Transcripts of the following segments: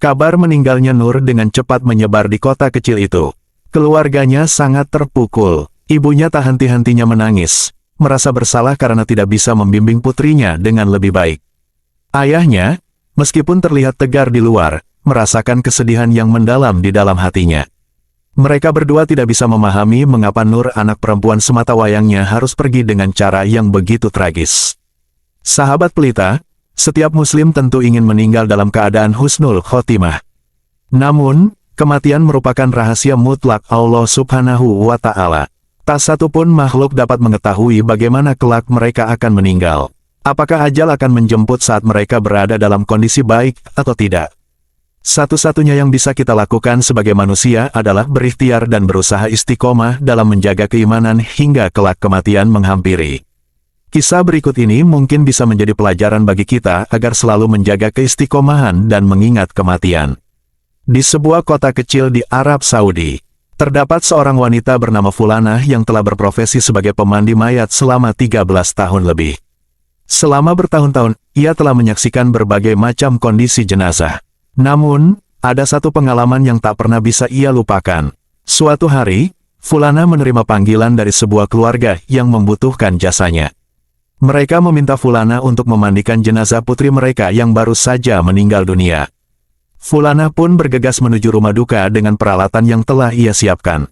Kabar meninggalnya Nur dengan cepat menyebar di kota kecil itu. Keluarganya sangat terpukul. Ibunya tak henti-hentinya menangis, merasa bersalah karena tidak bisa membimbing putrinya dengan lebih baik. Ayahnya, meskipun terlihat tegar di luar, merasakan kesedihan yang mendalam di dalam hatinya. Mereka berdua tidak bisa memahami mengapa Nur, anak perempuan semata wayangnya, harus pergi dengan cara yang begitu tragis. Sahabat pelita, setiap muslim tentu ingin meninggal dalam keadaan husnul khotimah. Namun, kematian merupakan rahasia mutlak Allah Subhanahu wa Ta'ala. Tak satu pun makhluk dapat mengetahui bagaimana kelak mereka akan meninggal. Apakah ajal akan menjemput saat mereka berada dalam kondisi baik atau tidak? Satu-satunya yang bisa kita lakukan sebagai manusia adalah berikhtiar dan berusaha istiqomah dalam menjaga keimanan hingga kelak kematian menghampiri. Kisah berikut ini mungkin bisa menjadi pelajaran bagi kita agar selalu menjaga keistiqomahan dan mengingat kematian. Di sebuah kota kecil di Arab Saudi, terdapat seorang wanita bernama Fulanah yang telah berprofesi sebagai pemandi mayat selama 13 tahun lebih. Selama bertahun-tahun, ia telah menyaksikan berbagai macam kondisi jenazah. Namun, ada satu pengalaman yang tak pernah bisa ia lupakan. Suatu hari, Fulanah menerima panggilan dari sebuah keluarga yang membutuhkan jasanya. Mereka meminta Fulanah untuk memandikan jenazah putri mereka yang baru saja meninggal dunia. Fulanah pun bergegas menuju rumah duka dengan peralatan yang telah ia siapkan.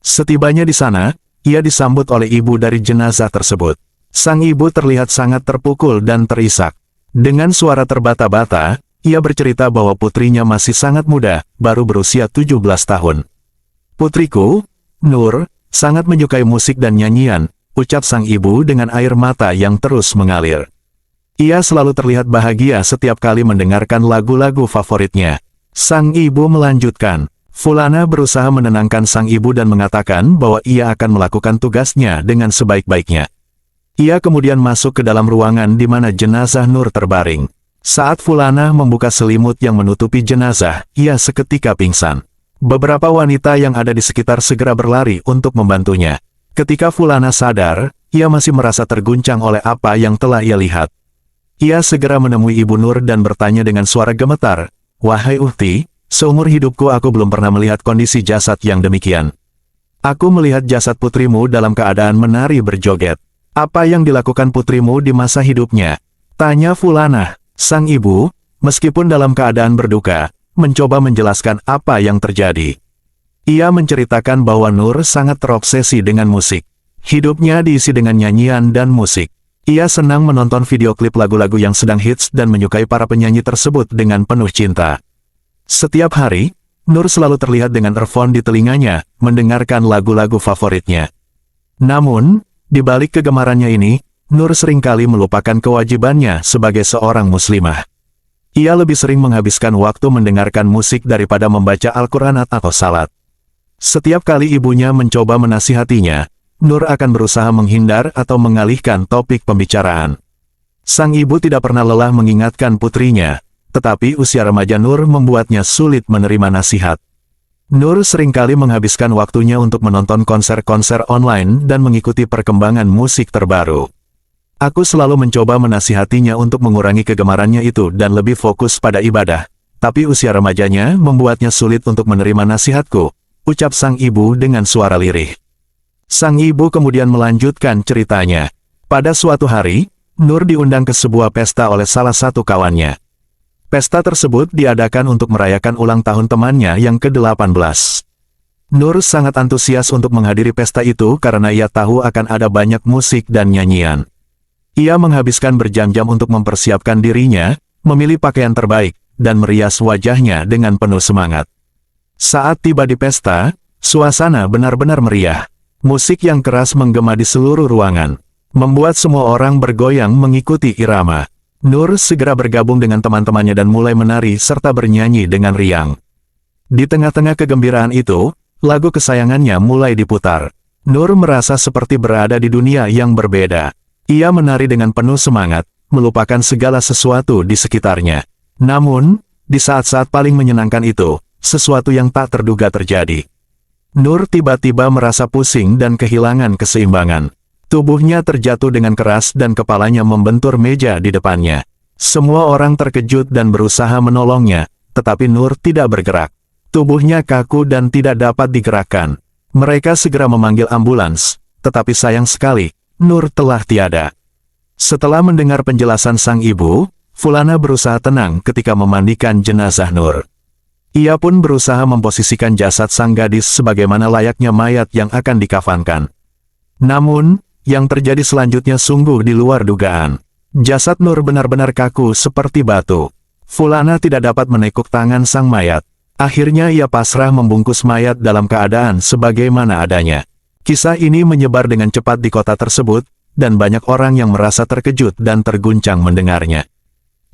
Setibanya di sana, ia disambut oleh ibu dari jenazah tersebut. Sang ibu terlihat sangat terpukul dan terisak. Dengan suara terbata-bata, ia bercerita bahwa putrinya masih sangat muda, baru berusia 17 tahun. "Putriku, Nur, sangat menyukai musik dan nyanyian," ucap sang ibu dengan air mata yang terus mengalir. Ia selalu terlihat bahagia setiap kali mendengarkan lagu-lagu favoritnya. Sang ibu melanjutkan, Fulanah berusaha menenangkan sang ibu dan mengatakan bahwa ia akan melakukan tugasnya dengan sebaik-baiknya. Ia kemudian masuk ke dalam ruangan di mana jenazah Nur terbaring. Saat Fulanah membuka selimut yang menutupi jenazah, ia seketika pingsan. Beberapa wanita yang ada di sekitar segera berlari untuk membantunya. Ketika Fulanah sadar, ia masih merasa terguncang oleh apa yang telah ia lihat. Ia segera menemui Ibu Nur dan bertanya dengan suara gemetar, "Wahai Uhti, seumur hidupku aku belum pernah melihat kondisi jasad yang demikian. Aku melihat jasad putrimu dalam keadaan menari berjoget. Apa yang dilakukan putrimu di masa hidupnya?" tanya Fulanah. Sang ibu, meskipun dalam keadaan berduka, mencoba menjelaskan apa yang terjadi. Ia menceritakan bahwa Nur sangat terobsesi dengan musik. Hidupnya diisi dengan nyanyian dan musik. Ia senang menonton video klip lagu-lagu yang sedang hits dan menyukai para penyanyi tersebut dengan penuh cinta. Setiap hari, Nur selalu terlihat dengan earphone di telinganya, mendengarkan lagu-lagu favoritnya. Namun, di balik kegemarannya ini, Nur seringkali melupakan kewajibannya sebagai seorang muslimah. Ia lebih sering menghabiskan waktu mendengarkan musik daripada membaca Al-Quran atau salat. Setiap kali ibunya mencoba menasihatinya, Nur akan berusaha menghindar atau mengalihkan topik pembicaraan. Sang ibu tidak pernah lelah mengingatkan putrinya, tetapi usia remaja Nur membuatnya sulit menerima nasihat. Nur seringkali menghabiskan waktunya untuk menonton konser-konser online dan mengikuti perkembangan musik terbaru. Aku selalu mencoba menasihatinya untuk mengurangi kegemarannya itu dan lebih fokus pada ibadah, tapi usia remajanya membuatnya sulit untuk menerima nasihatku, ucap sang ibu dengan suara lirih. Sang ibu kemudian melanjutkan ceritanya. Pada suatu hari, Nur diundang ke sebuah pesta oleh salah satu kawannya. Pesta tersebut diadakan untuk merayakan ulang tahun temannya yang ke-18. Nur sangat antusias untuk menghadiri pesta itu karena ia tahu akan ada banyak musik dan nyanyian. Ia menghabiskan berjam-jam untuk mempersiapkan dirinya, memilih pakaian terbaik, dan merias wajahnya dengan penuh semangat. Saat tiba di pesta, suasana benar-benar meriah. Musik yang keras menggema di seluruh ruangan, membuat semua orang bergoyang mengikuti irama. Nur segera bergabung dengan teman-temannya dan mulai menari serta bernyanyi dengan riang. Di tengah-tengah kegembiraan itu, lagu kesayangannya mulai diputar. Nur merasa seperti berada di dunia yang berbeda. Ia menari dengan penuh semangat, melupakan segala sesuatu di sekitarnya. Namun, di saat-saat paling menyenangkan itu, sesuatu yang tak terduga terjadi. Nur tiba-tiba merasa pusing dan kehilangan keseimbangan. Tubuhnya terjatuh dengan keras dan kepalanya membentur meja di depannya. Semua orang terkejut dan berusaha menolongnya, tetapi Nur tidak bergerak. Tubuhnya kaku dan tidak dapat digerakkan. Mereka segera memanggil ambulans, tetapi sayang sekali, Nur telah tiada. Setelah mendengar penjelasan sang ibu, Fulana berusaha tenang ketika memandikan jenazah Nur. Ia pun berusaha memposisikan jasad sang gadis sebagaimana layaknya mayat yang akan dikafankan. Namun, yang terjadi selanjutnya sungguh di luar dugaan. Jasad Nur benar-benar kaku seperti batu. Fulana tidak dapat menekuk tangan sang mayat. Akhirnya ia pasrah membungkus mayat dalam keadaan sebagaimana adanya. Kisah ini menyebar dengan cepat di kota tersebut, dan banyak orang yang merasa terkejut dan terguncang mendengarnya.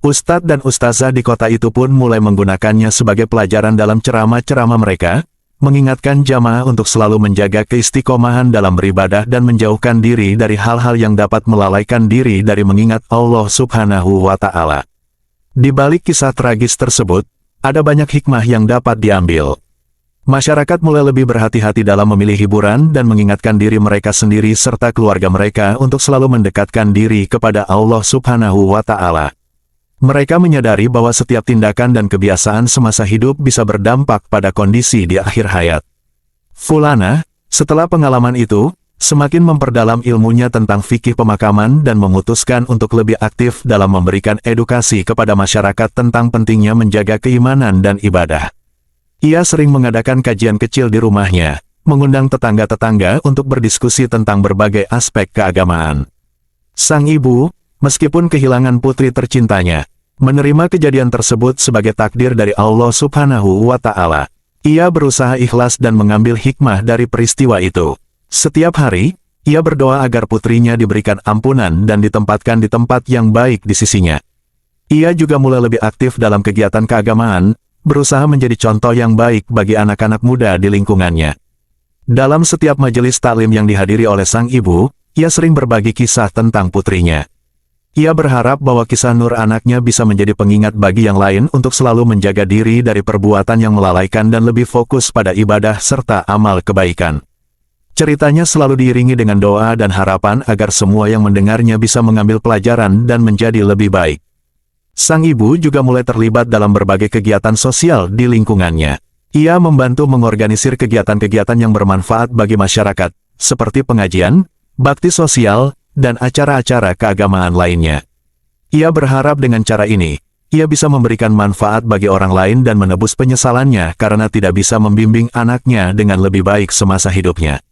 Ustadz dan ustazah di kota itu pun mulai menggunakannya sebagai pelajaran dalam ceramah-ceramah mereka, mengingatkan jamaah untuk selalu menjaga keistiqomahan dalam beribadah dan menjauhkan diri dari hal-hal yang dapat melalaikan diri dari mengingat Allah Subhanahu wa Ta'ala. Di balik kisah tragis tersebut, ada banyak hikmah yang dapat diambil. Masyarakat mulai lebih berhati-hati dalam memilih hiburan dan mengingatkan diri mereka sendiri serta keluarga mereka untuk selalu mendekatkan diri kepada Allah Subhanahu wa Ta'ala. Mereka menyadari bahwa setiap tindakan dan kebiasaan semasa hidup bisa berdampak pada kondisi di akhir hayat. Fulana, setelah pengalaman itu, semakin memperdalam ilmunya tentang fikih pemakaman dan memutuskan untuk lebih aktif dalam memberikan edukasi kepada masyarakat tentang pentingnya menjaga keimanan dan ibadah. Ia sering mengadakan kajian kecil di rumahnya, mengundang tetangga-tetangga untuk berdiskusi tentang berbagai aspek keagamaan. Sang ibu, meskipun kehilangan putri tercintanya, menerima kejadian tersebut sebagai takdir dari Allah Subhanahu wa Ta'ala. Ia berusaha ikhlas dan mengambil hikmah dari peristiwa itu. Setiap hari, ia berdoa agar putrinya diberikan ampunan dan ditempatkan di tempat yang baik di sisinya. Ia juga mulai lebih aktif dalam kegiatan keagamaan, berusaha menjadi contoh yang baik bagi anak-anak muda di lingkungannya. Dalam setiap majelis taklim yang dihadiri oleh sang ibu, ia sering berbagi kisah tentang putrinya. Ia berharap bahwa kisah Nur anaknya bisa menjadi pengingat bagi yang lain untuk selalu menjaga diri dari perbuatan yang melalaikan dan lebih fokus pada ibadah serta amal kebaikan. Ceritanya selalu diiringi dengan doa dan harapan agar semua yang mendengarnya bisa mengambil pelajaran dan menjadi lebih baik. Sang ibu juga mulai terlibat dalam berbagai kegiatan sosial di lingkungannya. Ia membantu mengorganisir kegiatan-kegiatan yang bermanfaat bagi masyarakat, seperti pengajian, bakti sosial, dan acara-acara keagamaan lainnya. Ia berharap dengan cara ini, ia bisa memberikan manfaat bagi orang lain dan menebus penyesalannya karena tidak bisa membimbing anaknya dengan lebih baik semasa hidupnya.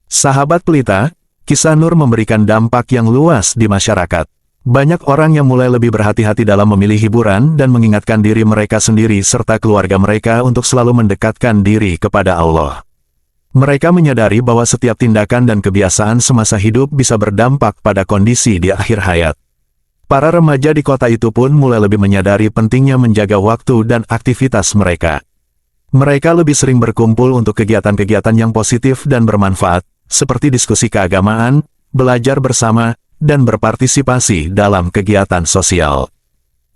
Sahabat pelita, kisah Nur memberikan dampak yang luas di masyarakat. Banyak orang yang mulai lebih berhati-hati dalam memilih hiburan dan mengingatkan diri mereka sendiri serta keluarga mereka untuk selalu mendekatkan diri kepada Allah. Mereka menyadari bahwa setiap tindakan dan kebiasaan semasa hidup bisa berdampak pada kondisi di akhir hayat. Para remaja di kota itu pun mulai lebih menyadari pentingnya menjaga waktu dan aktivitas mereka. Mereka lebih sering berkumpul untuk kegiatan-kegiatan yang positif dan bermanfaat, seperti diskusi keagamaan, belajar bersama, dan berpartisipasi dalam kegiatan sosial.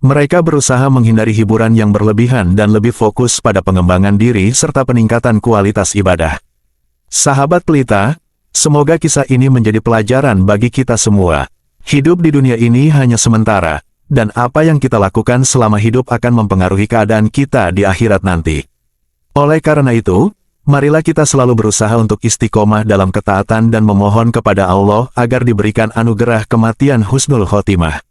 Mereka berusaha menghindari hiburan yang berlebihan dan lebih fokus pada pengembangan diri serta peningkatan kualitas ibadah. Sahabat pelita, semoga kisah ini menjadi pelajaran bagi kita semua. Hidup di dunia ini hanya sementara, dan apa yang kita lakukan selama hidup akan mempengaruhi keadaan kita di akhirat nanti. Oleh karena itu, marilah kita selalu berusaha untuk istiqomah dalam ketaatan dan memohon kepada Allah agar diberikan anugerah kematian husnul khotimah.